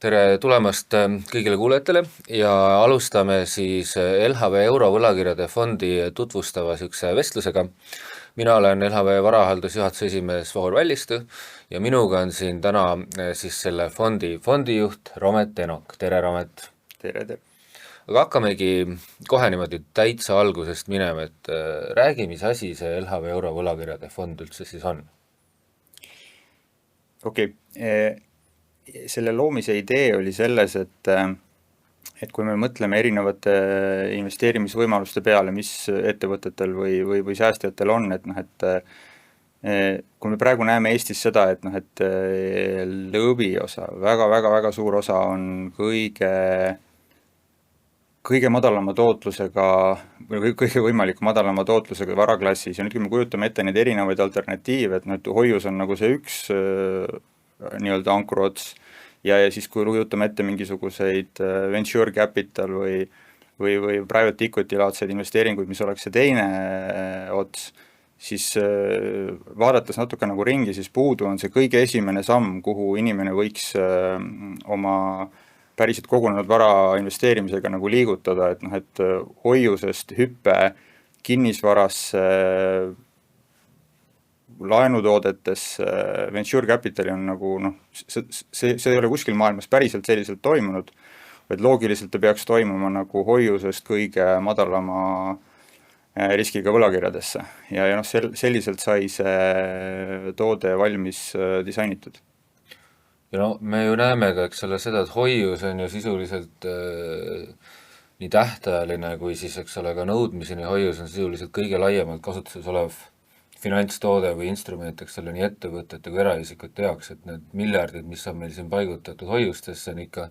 Tere tulemast kõigile kuulajatele ja alustame siis LHV eurovõlakirjade fondi tutvustava sükse vestlusega. Mina olen LHV varahaldusjuhatuse esimees Vahur Vällistu ja minuga on siin täna siis selle fondijuht Romet Enok. Tere, Romet! Tere, tere! Aga hakkamegi kohe niimoodi täitsa algusest minema, et räägi, mis asi see LHV eurovõlakirjade fond üldse siis on? Okei. Selle loomise idee oli selles, et kui me mõtleme erinevate investeerimisvõimaluste peale, mis ettevõtetel või säästjatel on, kui me praegu näeme Eestis seda, et lõviosa, väga suur osa on kõige madalama tootlusega või kõige võimaliku madalama tootlusega varaklassis ja nüüd, kui me kujutame ette neid erinevaid alternatiive, et hoius on nagu see üks nii-öelda ankurots ja siis kui kujutame ette mingisuguseid venture capital või private equity laadseid investeeringuid, mis oleks see teine ots, siis vaadates natuke nagu ringi, siis puudu on see kõige esimene samm, kuhu inimene võiks oma päriselt kogunenud vara investeerimisega nagu liigutada, et hoiusest hüppe kinnisvarasse, laenutoodetes, venture capitali on nagu see ei ole kuskil maailmas päriselt selliselt toimunud, vaid loogiliselt ta peaks toimuma nagu hoiusest kõige madalama riskiga võlakirjadesse ja selliselt sai see toode valmis disainitud. Ja no me ju näeme ka, eks ole, seda, et hoius on ju sisuliselt nii tähtajaline kui siis, eks ole, ka nõudmiseni hoius on sisuliselt kõige laiemalt kasutuses olev finantstoode või instrument, eks ole, nii ettevõtete kui eraisikute jaoks, et need miljardid, mis on meil siin paigutatud hoiustesse, on ikka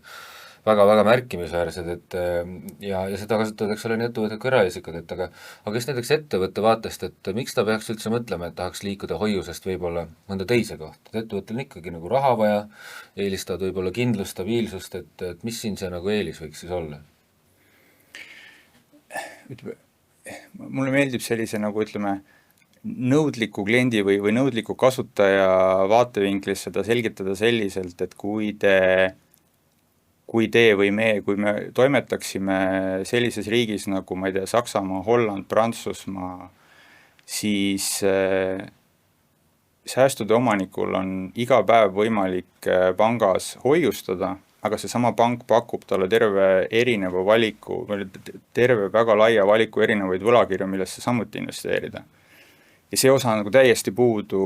väga märkimisväärsed, et ja seda kasutavad, eks ole, nii ettevõtted kui eraisikud, et aga kes näiteks ettevõtte vaatest, et miks ta peaks üldse mõtlema, et tahaks liikuda hoiusest võib-olla mõnda teise kohta, et ettevõttel on ikkagi nagu raha vaja, eelistavad võib-olla kindlust, stabiilsust, et mis siin see nagu eelis võiks siis olla? Mulle meeldib sellise nagu ütleme, nõudliku kliendi või nõudliku kasutaja vaatevinklis seda selgitada selliselt, et kui me toimetaksime sellises riigis nagu, ma ei tea, Saksamaa, Holland, Prantsusmaa, siis säästude omanikul on iga päev võimalik pangas hoiustada, aga see sama pank pakub talle terve väga laia valiku erinevaid võlakirju, millesse samuti investeerida. Ja see osa on nagu täiesti puudu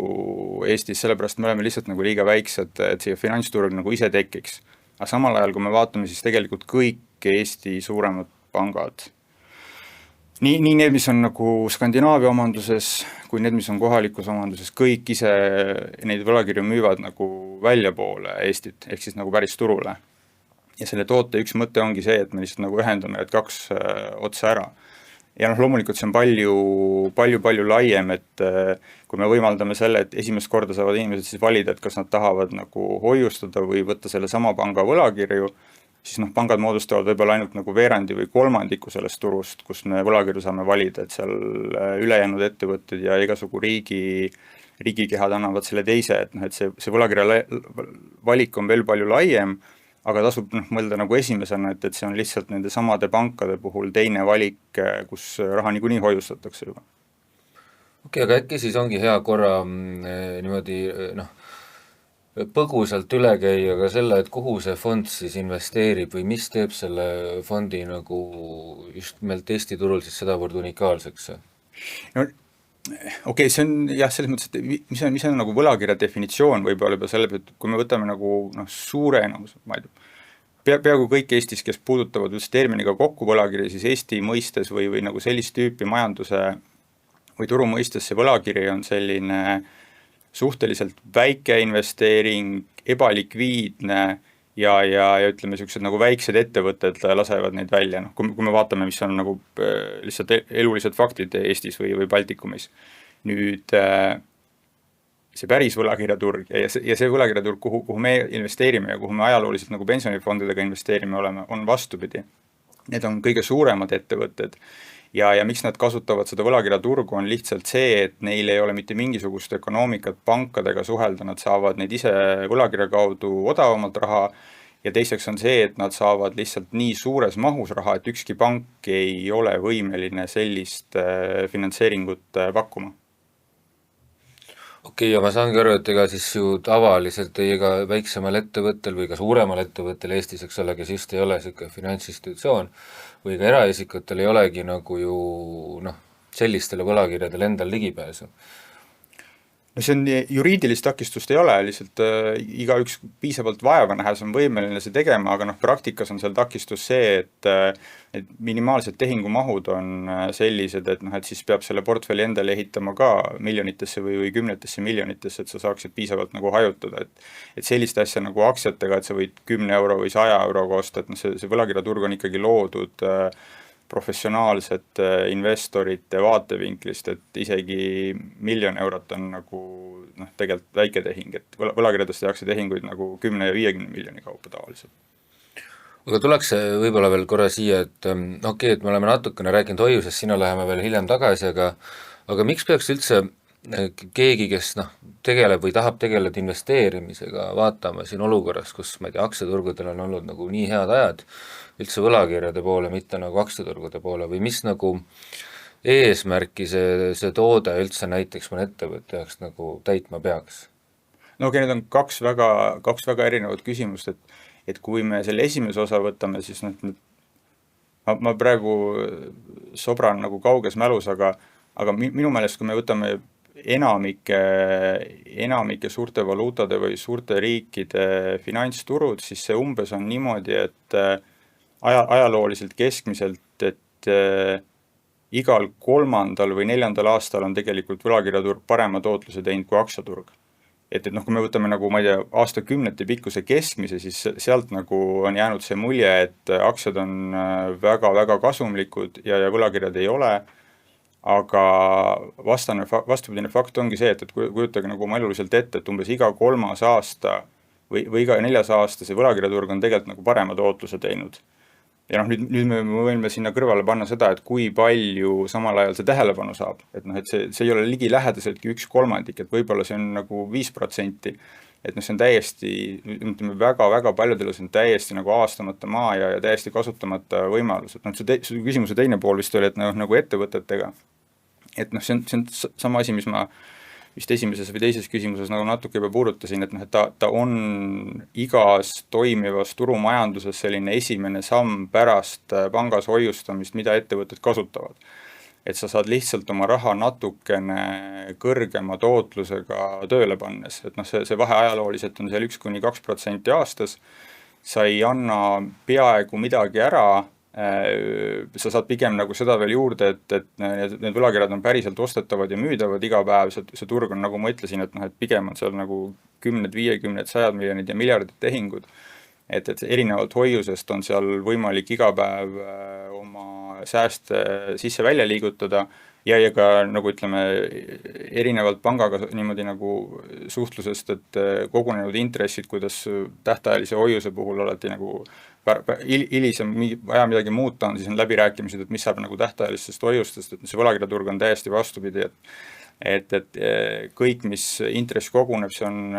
Eestis, sellepärast me oleme lihtsalt nagu liiga väiksed, et see finantsturg nagu ise tekiks. Aga samal ajal, kui me vaatame, siis tegelikult kõik Eesti suuremad pangad, nii need, mis on nagu Skandinaavia omanduses, kui need, mis on kohalikus omanduses, kõik ise neid võlakirju müüvad nagu väljapoole Eestit, ehk siis nagu päris turule. Ja selle toote üks mõte ongi see, et me lihtsalt nagu ühendame need kaks otsa ära. Ja loomulikult see on palju laiem, et kui me võimaldame selle, et esimest korda saavad inimesed siis valida, et kas nad tahavad nagu hoiustada või võtta selle sama panga võlakirju, siis pangad moodustavad võib-olla ainult nagu veerandi või kolmandiku sellest turust, kus me võlakirju saame valida, et seal ülejäänud ettevõtted ja igasugu riigikehad annavad selle teise, et see võlakirja valik on veel palju laiem, aga tasub mõelda nagu esimesena, et see on lihtsalt nende samade pankade puhul teine valik, kus raha niikuinii hoiustatakse juba. Okei, aga äkki siis ongi hea korra niimoodi põgusalt üle käia ka selle, et kuhu see fond siis investeerib või mis teeb selle fondi nagu just nimelt Eesti turul siis sedavõrd unikaalseks? No okei, see on jah, selles mõttes, et mis on nagu võlakirja definitsioon võib-olla juba selle, et kui me võtame nagu suure enamus, ma ei tea, peaaegu kõik Eestis, kes puudutavad just terminiga kokku võlakirja, siis Eesti mõistes või nagu sellist tüüpi majanduse või turu mõistes see võlakiri on selline suhteliselt väike investeering, ebalikviidne ja ütleme, sellised nagu väiksed ettevõtted lasevad neid välja, kui me vaatame, mis on nagu lihtsalt elulised faktid Eestis või Baltikumis. Nüüd see päris võlakirjaturg ja see võlakirjaturg, kuhu me investeerime ja kuhu me ajalooliselt nagu pensionifondidega investeerime oleme, on vastupidi. Need on kõige suuremad ettevõtted ja miks nad kasutavad seda võlakirjaturgu on lihtsalt see, et neil ei ole mitte mingisugust ökonoomikat pankadega suhelda, nad saavad neid ise võlakirja kaudu odavamalt raha ja teiseks on see, et nad saavad lihtsalt nii suures mahus raha, et ükski pank ei ole võimeline sellist finantseeringut pakkuma. Okei, ja ma saangi aru, et ega siis ju tavaliselt ega väiksemal ettevõttel või ka suuremal ettevõttel Eestis, eks ole, kes just ei ole niisugune finantsinstitutsioon või ka eraisikutel ei olegi nagu ju noh, sellistele võlakirjadele endal ligipääsu. No see on, juriidilist takistust ei ole, lihtsalt igaüks piisavalt vaeva nähes on võimeline see tegema, aga noh, praktikas on seal takistus see, et minimaalsed tehingumahud on sellised, et noh, et siis peab selle portfelli endale ehitama ka miljonitesse või kümnetesse miljonitesse, et sa saaksid piisavalt nagu hajutada, et sellist asja nagu aktsiatega, et sa võid 10 euro või 100 euroga osta, et noh, see võlakirjaturg on ikkagi loodud professionaalsete investorite vaatevinklist, et isegi 1 miljon eurot on nagu noh, tegelikult väike tehing, et võlakirjadest tehakse tehinguid nagu 10 ja 50 miljoni kaupa tavaliselt. Aga tuleks võib-olla veel korra siia, et okei, et me oleme natukene rääkinud hoiusest, sinna läheme veel hiljem tagasi, aga miks peaks üldse keegi, kes noh, tegeleb või tahab tegeleda investeerimisega, vaatama siin olukorras, kus ma ei tea, aktsiaturgudel on olnud nagu nii head ajad, üldse võlakirjade poole, mitte nagu aktsiaturgude poole või mis nagu eesmärki see toode üldse näiteks mõne ettevõtte jaoks nagu täitma peaks? No okei, need on kaks väga erinevat küsimust, et kui me selle esimese osa võtame, siis noh, ma praegu sobran nagu kauges mälus, aga minu meelest, kui me võtame enamike suurte valuutade või suurte riikide finantsturud, siis see umbes on niimoodi, et ajalooliselt keskmiselt, et igal 3. või 4. aastal on tegelikult võlakirjaturg parema tootluse teinud kui aktsiaturg. Et noh, kui me võtame nagu, ma ei tea, aastakümnete pikkuse keskmise, siis sealt nagu on jäänud see mulje, et aktsiad on väga-väga kasumlikud ja võlakirjad ei ole, aga vastupidine fakt ongi see, et kujutage nagu oma eluliselt ette, et umbes iga 3. aasta või iga 4. aasta see võlakirjaturg on tegelikult nagu parema tootluse teinud. Ja noh, nüüd me võime sinna kõrvale panna seda, et kui palju samal ajal see tähelepanu saab, et noh, et see ei ole ligi lähedaseltki 1/3, et võib-olla see on nagu 5%, et noh, see on täiesti, ütleme väga-väga paljudele see on täiesti nagu aastamata maa ja täiesti kasutamata võimalus, et noh, see küsimuse teine pool vist oli, et noh, nagu ettevõtetega, et noh, see on sama asi, mis ma vist esimeses või teises küsimuses nagu natuke juba puudutasin, et noh, et ta on igas toimivas turumajanduses selline esimene samm pärast pangas hoiustamist, mida ettevõtted kasutavad. Et sa saad lihtsalt oma raha natukene kõrgema tootlusega tööle pannes, et noh, see vahe ajalooliselt on seal 1–2% aastas, sa ei anna peaaegu midagi ära, sa saad pigem nagu seda veel juurde, et need võlakirjad on päriselt ostetavad ja müüdavad iga päev, see turg on, nagu ma ütlesin, et noh, et pigem on seal nagu 10, 50, 100 miljonid ja miljardid tehingud, et erinevalt hoiusest on seal võimalik iga päev oma sääste sisse-välja liigutada ja ka nagu ütleme, erinevalt pangaga niimoodi nagu suhtlusest, et kogunenud intressid, kuidas tähtajalise hoiuse puhul alati nagu hilisem vaja midagi muuta on, siis on läbirääkimised, et mis saab nagu tähtajalistest hoiustest, et see võlakirjaturg on täiesti vastupidi, et kõik, mis intress koguneb, see on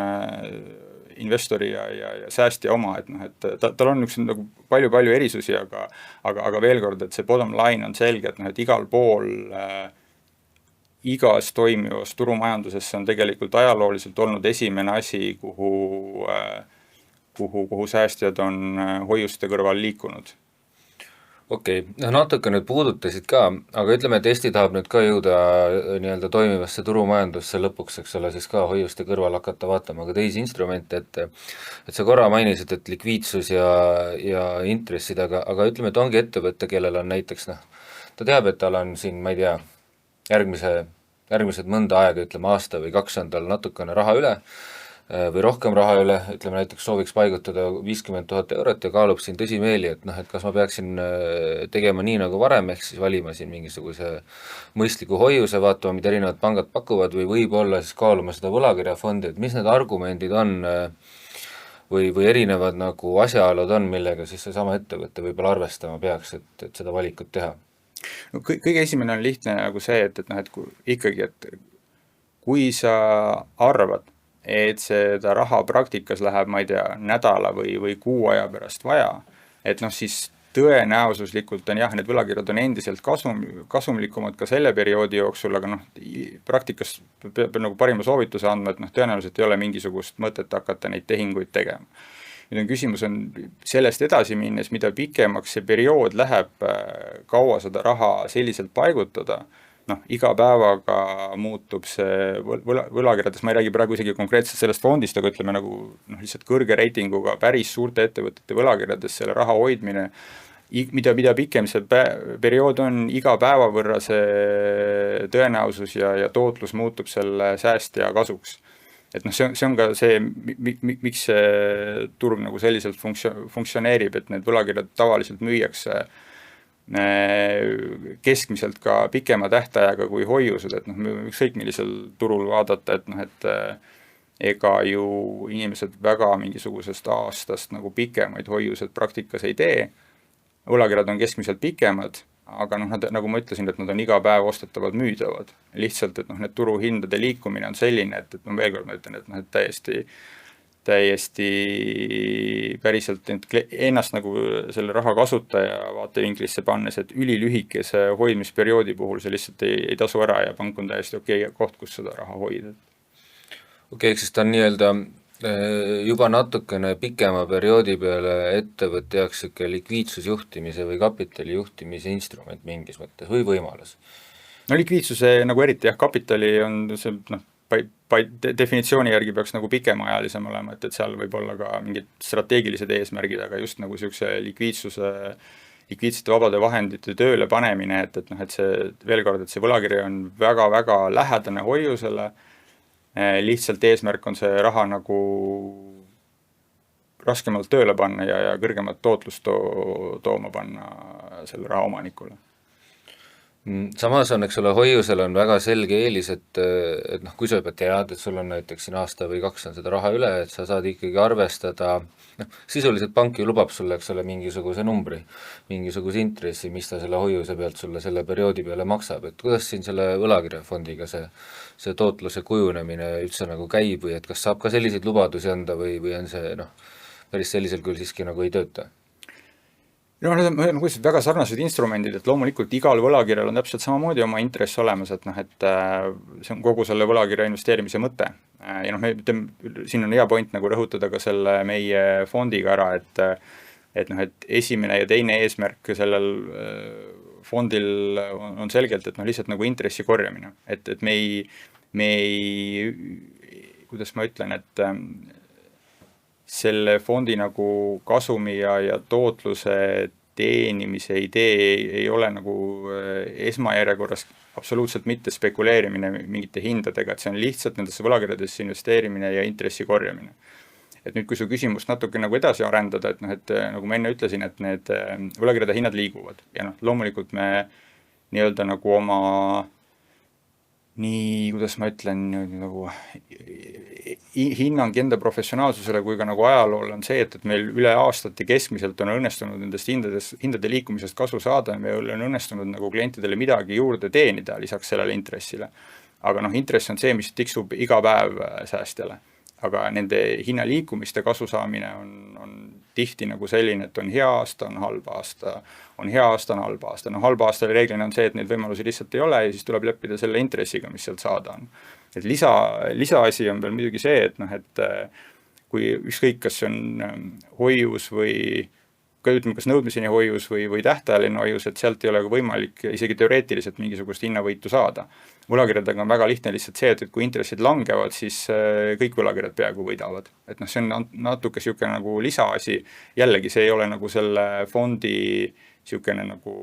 investori ja säästja oma, et noh, et tal on üks nagu palju erisusi, aga veel kord, et see bottom line on selge, et noh, et igal pool igas toimivas turumajanduses see on tegelikult ajalooliselt olnud esimene asi, kuhu säästjad on hoiuste kõrval liikunud. Okei, natuke nüüd puudutasid ka, aga ütleme, et Eesti tahab nüüd ka jõuda nii-öelda toimivasse turumajandusse lõpuks, eks ole, siis ka hoiuste kõrval hakata vaatama ka teisi instrumente, et sa korra mainisid, et likviidsus ja intressid, aga ütleme, et ongi ettevõte, kellel on näiteks noh, ta teab, et tal on siin, ma ei tea, järgmised mõnda aega, ütleme aasta või 2 on tal natukene raha üle, või rohkem raha üle, ütleme näiteks sooviks paigutada 50 000 eurot ja kaalub siin tõsimeeli, et noh, et kas ma peaksin tegema nii nagu varem, ehk siis valima siin mingisuguse mõistliku hoiuse, vaatama, mida erinevad pangad pakuvad või võib-olla siis kaaluma seda võlakirjafondi, et mis need argumendid on või erinevad nagu asjaolud on, millega siis seesama ettevõte võib-olla arvestama peaks, et seda valikut teha? No, kõige esimene on lihtne nagu see, et noh, et ikkagi, et kui sa arvad, et seda raha praktikas läheb, ma ei tea, nädala või kuu aja pärast vaja, et noh, siis tõenäosuslikult on jah, need võlakirjad on endiselt kasumlikumad ka selle perioodi jooksul, aga noh, praktikas peab nagu parima soovituse andma, et noh, tõenäoliselt ei ole mingisugust mõtet hakata neid tehinguid tegema. Nüüd on küsimus on sellest edasi minnes, mida pikemaks see periood läheb, kaua seda raha selliselt paigutada, noh, iga päevaga muutub see võlakirjades, ma ei räägi praegu isegi konkreetselt sellest fondist, aga ütleme nagu noh, lihtsalt kõrge reitinguga päris suurte ettevõtete võlakirjades selle raha hoidmine, mida pikem see periood on, iga päeva võrra see tõenäosus ja tootlus muutub selle säästja kasuks. Et noh, see on ka see, miks see turg nagu selliselt funktsioneerib, et need võlakirjad tavaliselt müüakse keskmiselt ka pikema tähtajaga kui hoiused, et noh, ükskõik millisel turul vaadata, et noh, et ega ju inimesed väga mingisugusest aastast nagu pikemaid hoiused praktikas ei tee, võlakirjad on keskmiselt pikemad, aga noh, nad, nagu ma ütlesin, et nad on iga päev ostetavad, müüdavad. Lihtsalt, et noh, need turuhindade liikumine on selline, et ma veel kord ütlen, et noh, et täiesti päriselt ennast nagu selle raha kasutaja vaatevinklisse pannes, et ülilühikese hoidmisperioodi puhul see lihtsalt ei tasu ära ja pank on täiesti okei koht, kus seda raha hoida. Okei, siis ta on nii-öelda juba natukene pikema perioodi peale ettevõtte jaoks siuke likviidsusjuhtimise või kapitali juhtimise instrument mingis mõttes või võimalus? No likviidsuse nagu eriti jah, kapitali on see noh, definitsiooni järgi peaks nagu pikemaajalisem olema, et seal võib olla ka mingid strateegilised eesmärgid, aga just nagu niisuguse likviidsete vabade vahendite tööle panemine, et noh, et see veel kord, et see võlakiri on väga-väga lähedane hoiusele, lihtsalt eesmärk on see raha nagu raskemalt tööle panna ja kõrgemat tootlust tooma panna selle raha omanikule. Samas on, eks ole, hoiusel on väga selge eelis, et noh, kui sa juba tead, et sul on näiteks siin aasta või 2 on seda raha üle, et sa saad ikkagi arvestada, noh, sisuliselt pank ju lubab sulle, eks ole, mingisuguse numbri, mingisuguse intressi, mis ta selle hoiuse pealt sulle selle perioodi peale maksab, et kuidas siin selle võlakirjafondiga see tootluse kujunemine üldse nagu käib või et kas saab ka selliseid lubadusi anda või on see noh, päris sellisel küll siiski nagu ei tööta? No need on väga sarnased instrumendid, et loomulikult igal võlakirjal on täpselt samamoodi oma intress olemas, et noh, et see on kogu selle võlakirja investeerimise mõte. Ja noh, siin on hea point nagu rõhutada ka selle meie fondiga ära, et noh, et esimene ja teine eesmärk sellel fondil on selgelt, et noh, lihtsalt nagu intressi korjamine. Et me ei, kuidas ma ütlen, et selle fondi nagu kasumi ja tootluse teenimise idee ei ole nagu esmajärjekorras absoluutselt mitte spekuleerimine mingite hindadega, et see on lihtsalt nendesse võlakirjadesse investeerimine ja intressi korjamine. Et nüüd, kui su küsimust natuke nagu edasi arendada, et noh, et nagu ma enne ütlesin, et need võlakirjade hinnad liiguvad ja noh, loomulikult me nii-öelda nagu oma nii, kuidas ma ütlen, nagu hinnang enda professionaalsusele kui ka nagu ajaloole on see, et meil üle aastate keskmiselt on õnnestunud nendest hindade liikumisest kasu saada ja meil on õnnestunud nagu klientidele midagi juurde teenida lisaks sellele intressile. Aga noh, intress on see, mis tiksub iga päev säästjale. Aga nende hinna liikumiste kasu saamine on tihti nagu selline, et on hea aasta, on halb aasta, on hea aasta, on halb aasta. No halb aastal reeglina on see, et neid võimalusi lihtsalt ei ole ja siis tuleb leppida selle intressiga, mis sealt saada on. Et lisaasi on veel muidugi see, et noh, et kui ükskõik, kas see on hoius või ütleme, kas nõudmiseni hoius või tähtajaline hoius, et sealt ei ole võimalik isegi teoreetiliselt mingisugust hinnavõitu saada. Võlakirjadega on väga lihtne lihtsalt see, et kui intressid langevad, siis kõik võlakirjad peaaegu võidavad. Et noh, see on natuke siuke nagu lisaasi, jällegi see ei ole nagu selle fondi siukene nagu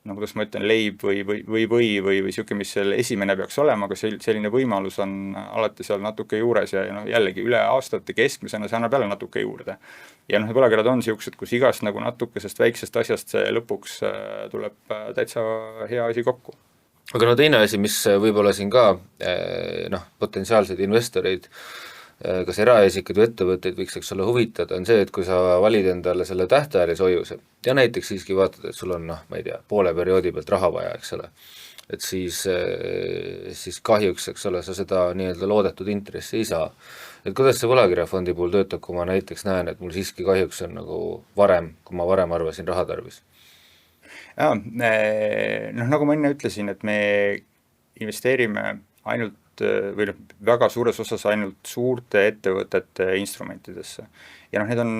kuidas ma ütlen, leib või siuke, mis selle esimene peaks olema, aga selline võimalus on alati seal natuke juures ja no, jällegi üle aastate keskmisena see annab jälle natuke juurde. Ja noh, võlakirjad on siuksed, kus igast nagu natukesest väiksest asjast see lõpuks tuleb täitsa hea asi kokku. Aga no teine asi, mis võib-olla siin ka potentsiaalseid investoreid, kas eraisikud või ettevõtteid võiks eks ole huvitada, on see, et kui sa valid endale selle tähtajalise hoiuse ja näiteks siiski vaatad, et sul on, ma ei tea, poole perioodi pealt raha vaja, eks ole, et siis kahjuks, eks ole, sa seda nii-öelda loodetud intressi ei saa. Et kuidas see võlakirjafondi puhul töötab, kui ma näiteks näen, et mul siiski kahjuks on nagu varem, kui ma varem arvasin, raha tarvis? Noh, nagu ma enne ütlesin, et me investeerime ainult või noh, väga suures osas ainult suurte ettevõtete instrumentidesse. Ja noh, need on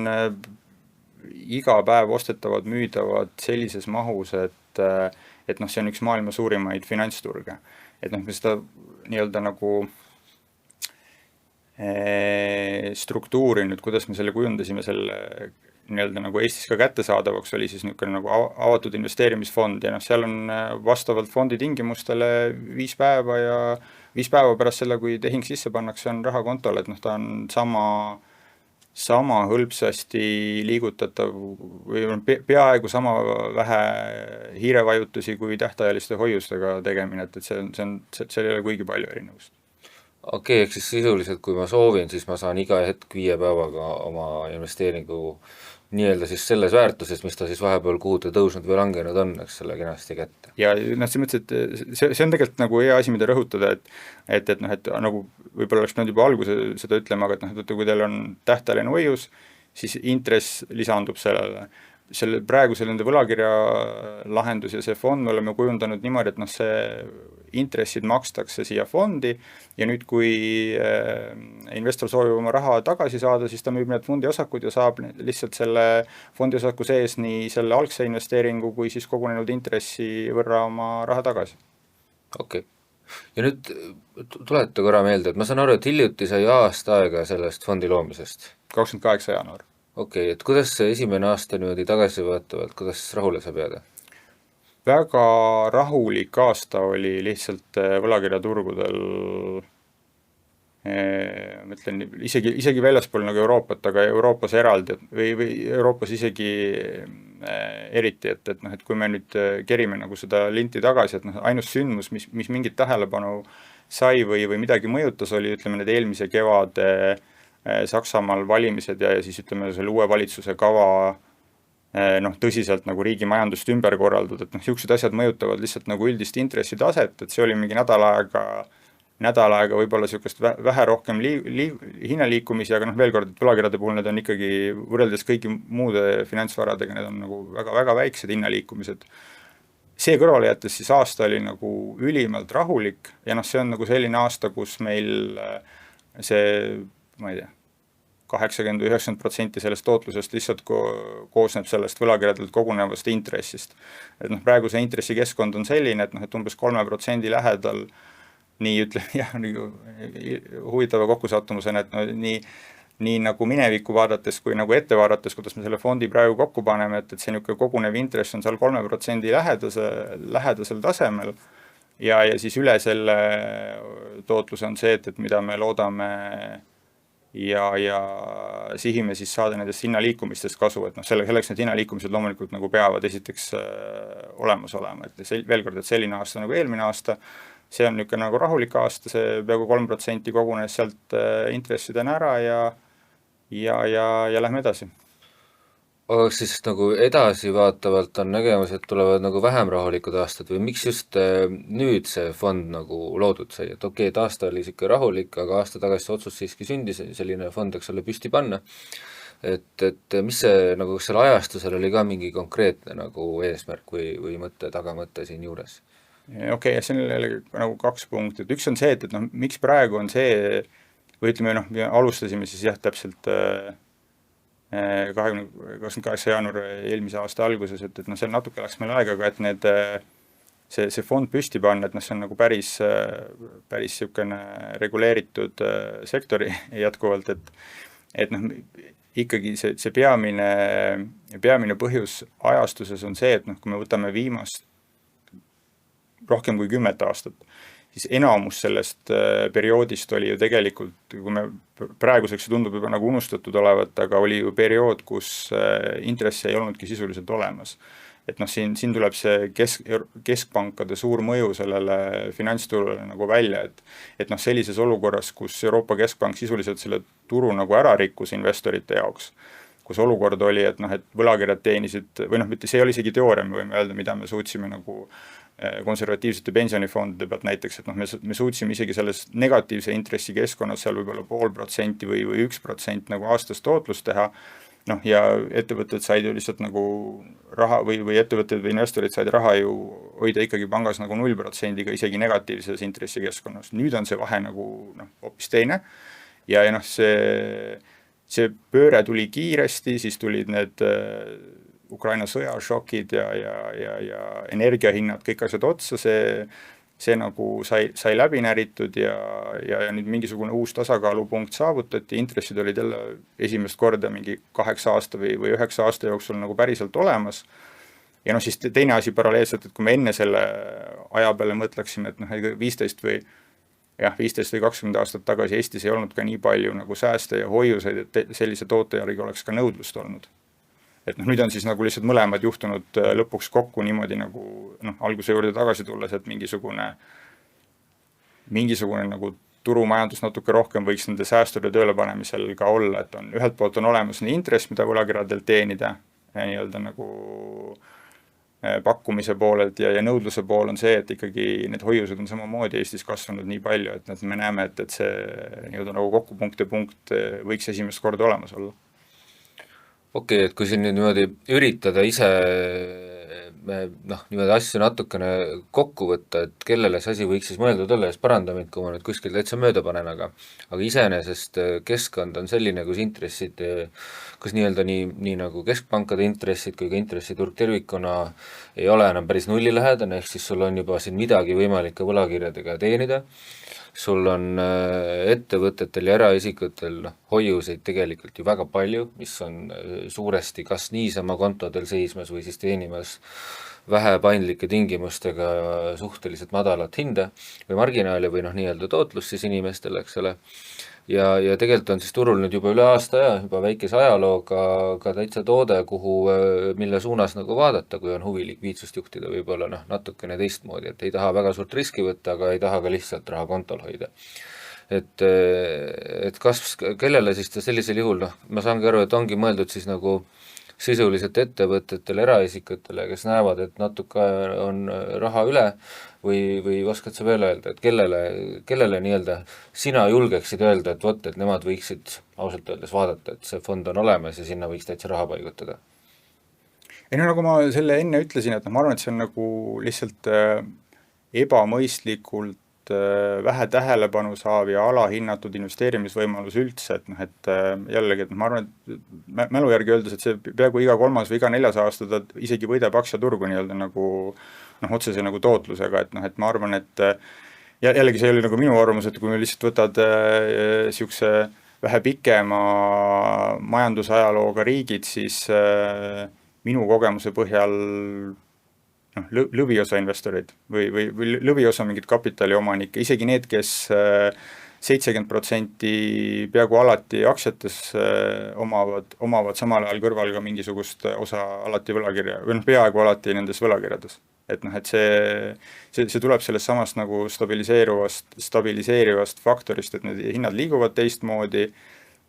iga päev ostetavad, müüdavad sellises mahus, et noh, see on üks maailma suurimaid finantsturge. Et noh, me seda nii-öelda nagu struktuuri nüüd, kuidas me selle kujundasime selle nii-öelda nagu Eestis ka kättesaadavaks, oli siis niisugune nagu avatud investeerimisfond ja noh, seal on vastavalt fondi tingimustele 5 päeva ja 5 päeva pärast selle, kui tehing sisse pannakse, on raha kontol, et noh, ta on sama hõlpsasti liigutatav või peaaegu sama vähe hiirevajutusi kui tähtajaliste hoiustega tegemine, et seal ei ole kuigi palju erinevust. Okei, ehk siis sisuliselt, kui ma soovin, siis ma saan iga hetk 5 päevaga oma investeeringu nii-öelda siis selles väärtuses, mis ta siis vahepeal kuhuda tõusnud või langenud on, eks selle kenasti kätte. Ja noh, see mõttes, et see on tegelikult nagu hea asi, mida rõhutada, et noh, et nagu võib-olla oleks pidanud juba alguse seda ütlema, aga et noh, kui teil on tähtajaline hoius, siis intress lisandub sellele. Praegu nende võlakirja lahendus ja see fond me oleme kujundanud niimoodi, et noh, see intressid makstakse siia fondi ja nüüd, kui investor soovib oma raha tagasi saada, siis ta müüb need fondiosakud ja saab lihtsalt selle fondiosaku sees nii selle algse investeeringu kui siis kogunenud intressi võrra oma raha tagasi. Okei. Ja nüüd tuleta korra meelde, et ma saan aru, et hiljuti sai aasta aega sellest fondi loomisest. 28. jaanuar. Okei, et kuidas see esimene aasta niimoodi tagasivaatavalt, kuidas rahule saab jääda? Väga rahulik aasta oli lihtsalt võlakirjaturgudel, ma ütlen, isegi väljaspool nagu Euroopat, aga Euroopas eraldi või Euroopas isegi eriti, et noh, et kui me nüüd kerime nagu seda linti tagasi, et noh, ainus sündmus, mis mingit tähelepanu sai või midagi mõjutas, oli ütleme need eelmise kevade Saksamaal valimised ja siis ütleme selle uue valitsuse kava noh, tõsiselt nagu riigi majandust ümber korraldud, et noh, niisugused asjad mõjutavad lihtsalt nagu üldist intressitaset, et see oli mingi nädal aega võib-olla niisugust vähe rohkem hinnaliikumisi, aga noh, veel kord, et võlakirjade puhul need on ikkagi võrreldes kõigi muude finantsvaradega, need on nagu väga-väga väiksed hinnaliikumised. See kõrvale jättes siis aasta oli nagu ülimalt rahulik ja noh, see on nagu selline aasta, kus meil see, ma ei tea, 80-90% sellest tootlusest lihtsalt koosneb sellest võlakirjadelt kogunevast intressist. Et noh, praegu see intressikeskkond on selline, et noh, et umbes 3% lähedal nii ütleme, jah, nagu huvitava kokkusattumusena, et no, nii nagu minevikku vaadates kui nagu ette vaadates, kuidas me selle fondi praegu kokku paneme, et see niisugune kogunev intress on seal 3% lähedasel tasemel ja siis üle selle tootluse on see, et mida me loodame ja sihime siis saada nendest hinnaliikumistest kasu, et noh, selleks need hinnaliikumised loomulikult nagu peavad esiteks olemas olema, et veel kord, et selline aasta nagu eelmine aasta, see on niisugune nagu rahulik aasta, see peaaegu 3% kogunes sealt intressidena ära ja lähme edasi. Aga siis nagu edasivaatavalt on nägemus, et tulevad nagu vähem rahulikud aastad või miks just nüüd see fond nagu loodud sai, et okei, et aasta oli siuke rahulik, aga aasta tagasi otsus siiski sündis selline fond, eks ole, püsti panna. Et mis see nagu selle ajastusel oli ka mingi konkreetne nagu eesmärk või mõtte, tagamõtte siin juures? Okei, ja see on nagu 2 punkti, et üks on see, et noh, miks praegu on see, või ütleme noh, alustasime siis jah, täpselt 28. jaanuar eelmise aasta alguses, et noh, seal natuke läks meil aega, aga et see fond püsti panna, et noh, see on nagu päris niisugune reguleeritud sektori jätkuvalt, et noh, ikkagi see peamine põhjus ajastuses on see, et noh, kui me võtame viimast rohkem kui 10 aastat, siis enamus sellest perioodist oli ju tegelikult, kui me praeguseks tundub juba nagu unustatud olevat, aga oli ju periood, kus intressi ei olnudki sisuliselt olemas. Et noh, siin tuleb see keskpankade suur mõju sellele finantsturule nagu välja, et noh, sellises olukorras, kus Euroopa Keskpank sisuliselt selle turu nagu ära rikkus investorite jaoks, kus olukord oli, et noh, et võlakirjad teenisid, või noh, see oli isegi teooria, me võime öelda, mida me suutsime nagu konservatiivsete pensionifondide pealt näiteks, et noh, me suutsime isegi selles negatiivse intressi keskkonnas seal võib-olla 0,5% või 1% nagu aastas tootlust teha, noh ja ettevõtted said ju lihtsalt nagu raha või ettevõtted või investorid said raha ju hoida ikkagi pangas nagu 0%-ga isegi negatiivses intressikeskkonnas. Nüüd on see vahe nagu noh, hoopis teine ja noh, see pööre tuli kiiresti, siis tulid need Ukraina sõjašokid ja energiahinnad, kõik asjad otsa, see nagu sai läbi näritud ja nüüd mingisugune uus tasakaalupunkt saavutati, intressid olid jälle esimest korda mingi 8 aasta või 9 aasta jooksul nagu päriselt olemas. Ja noh, siis teine asi paralleelselt, et kui me enne selle aja peale mõtleksime, et noh, 15 või 20 aastat tagasi Eestis ei olnud ka nii palju nagu sääste ja hoiuseid, et sellise toote järgi oleks ka nõudlust olnud. Et noh, nüüd on siis nagu lihtsalt mõlemad juhtunud lõpuks kokku niimoodi nagu noh, alguse juurde tagasi tulles, et mingisugune nagu turumajandus natuke rohkem võiks nende säästude tööle panemisel ka olla, et on ühelt poolt on olemas nii intress, mida võlakirjadelt teenida, nii-öelda nagu pakkumise poolelt ja nõudluse pool on see, et ikkagi need hoiused on samamoodi Eestis kasvanud nii palju, et me näeme, et see nii-öelda nagu kokkupunkt võiks esimest korda olemas olla. Okei, et kui siin nüüd niimoodi üritada ise niimoodi asju natukene kokku võtta, et kellele see asi võiks siis mõeldud olla, siis paranda mind, kui ma nüüd kuskil täitsa mööda panen, aga iseenesest keskkond on selline, kus intressid, kus nii-öelda nii nagu keskpankade intressid kui ka intressiturg tervikuna ei ole enam päris nullilähedane, ehk siis sul on juba siin midagi võimalik ka võlakirjadega teenida, sul on ettevõtetel ja eraisikutel hoiuseid tegelikult ju väga palju, mis on suuresti kas niisama kontodel seismas või siis teenimas vähe paindlike tingimustega suhteliselt madalat hinda või marginaali või nii-öelda tootlus siis inimestele, eks ole. Ja tegelikult on siis turul nüüd juba üle aasta ja juba väikese ajalooga ka täitsa toode, mille suunas nagu vaadata, kui on huvi likviidsust juhtida võib-olla natukene teistmoodi, et ei taha väga suurt riski võtta, aga ei taha ka lihtsalt raha kontol hoida. Et kellele siis ta sellisel juhul, ma saangi aru, et ongi mõeldud siis nagu sisuliselt ettevõtetele, eraisikutele, kes näevad, et natuke on raha üle või oskad sa veel öelda, et kellele nii-öelda sina julgeksid öelda, et vot, et nemad võiksid ausalt öeldes vaadata, et see fond on olemas ja sinna võiks täitsa raha paigutada? Ei no nagu ma selle enne ütlesin, et ma arvan, et see on nagu lihtsalt ebamõistlikult vähe tähelepanu saav ja alahinnatud investeerimisvõimalus üldse, et jällegi, et ma arvan, et mälu järgi öeldes, et see peaaegu iga 3. või iga 4. aasta ta isegi võidab aktsiaturgu nii-öelda nagu otsese nagu tootlusega, et ma arvan, et jällegi see oli nagu minu arvamus, et kui me lihtsalt võtad siukse vähe pikema majandusajalooga riigid, siis minu kogemuse põhjal lõviosa investoreid või lõviosa mingit kapitaliomanike, isegi need, kes 70% peaaegu alati aktsiates omavad samal ajal kõrval ka mingisugust osa alati võlakirja, või peaaegu alati nendes võlakirjades. Et et see tuleb sellest samast nagu stabiliseerivast faktorist, et need hinnad liiguvad teistmoodi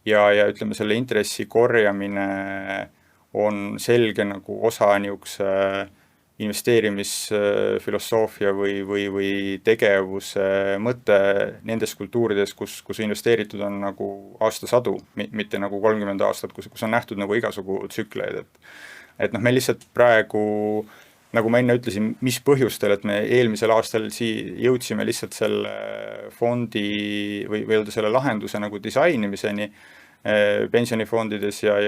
ja ütleme, selle intressi korjamine on selge nagu osa niisuguse investeerimisfilosoofia või tegevuse mõte nendes kultuurides, kus investeeritud on nagu aastasadu, mitte nagu 30 aastat, kus on nähtud nagu igasugu tsükleid. Et me lihtsalt praegu, nagu ma enne ütlesin, mis põhjustel, et me eelmisel aastal jõudsime lihtsalt selle fondi või öelda selle lahenduse nagu disainimiseni pensionifondides ja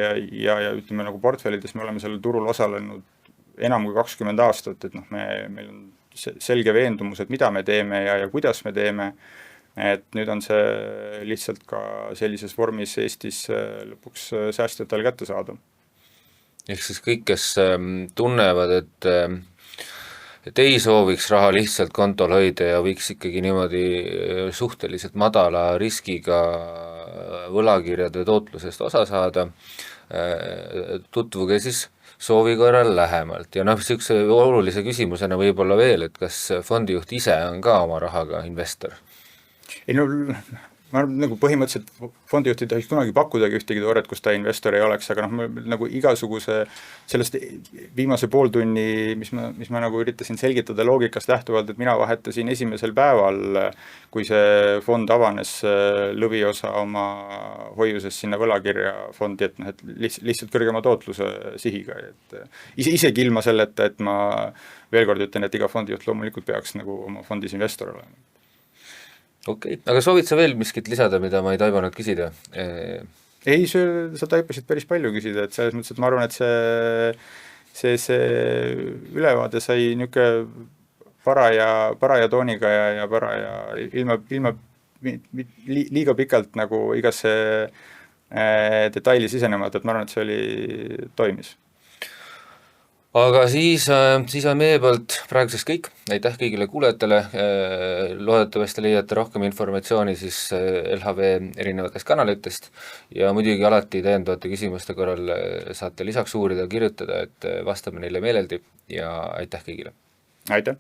ütleme nagu portfellides, me oleme sellel turul osalenud enam kui 20 aastat, et meil on selge veendumus, et mida me teeme ja kuidas me teeme, et nüüd on see lihtsalt ka sellises vormis Eestis lõpuks säästjatel kätte saada. Ehk siis kõik, kes tunnevad, et ei sooviks raha lihtsalt kontol hoida ja võiks ikkagi niimoodi suhteliselt madala riskiga võlakirjade tootlusest osa saada, tutvuge siis soovi korral lähemalt ja niisuguse olulise küsimusena võib-olla veel, et kas fondijuht ise on ka oma rahaga investor? Ei no ma arvan, nagu põhimõtteliselt fondijuht ei tohiks kunagi pakkudagi ühtegi tooret, kus ta investor ei oleks, aga noh, nagu igasuguse sellest viimase pool tunni, mis ma nagu üritasin selgitada loogikast lähtuvalt, et mina vahetasin esimesel päeval, kui see fond avanes, lõviosa oma hoiusest sinna võlakirja fondi, et noh, et lihtsalt kõrgema tootluse sihiga, et isegi ilma selleta, et ma veel kord ütlen, et iga fondijuht loomulikult peaks nagu oma fondis investor olema. Okei, aga soovid sa veel miskit lisada, mida ma ei taibanud küsida? Ei, sa taipasid päris palju küsida, et selles mõttes, et ma arvan, et see ülevaade sai niisugune paraja tooniga ja paraja ilma liiga pikalt nagu igasse detaili sisenemata, et ma arvan, et see toimis. Aga siis on meie poolt praeguseks kõik, aitäh kõigile kuulajatele, loodetavasti leiate rohkem informatsiooni siis LHV erinevatest kanalitest ja muidugi alati täiendavate küsimuste korral saate lisaks uurida, kirjutada, et vastame neile meeleldi ja aitäh kõigile! Aitäh!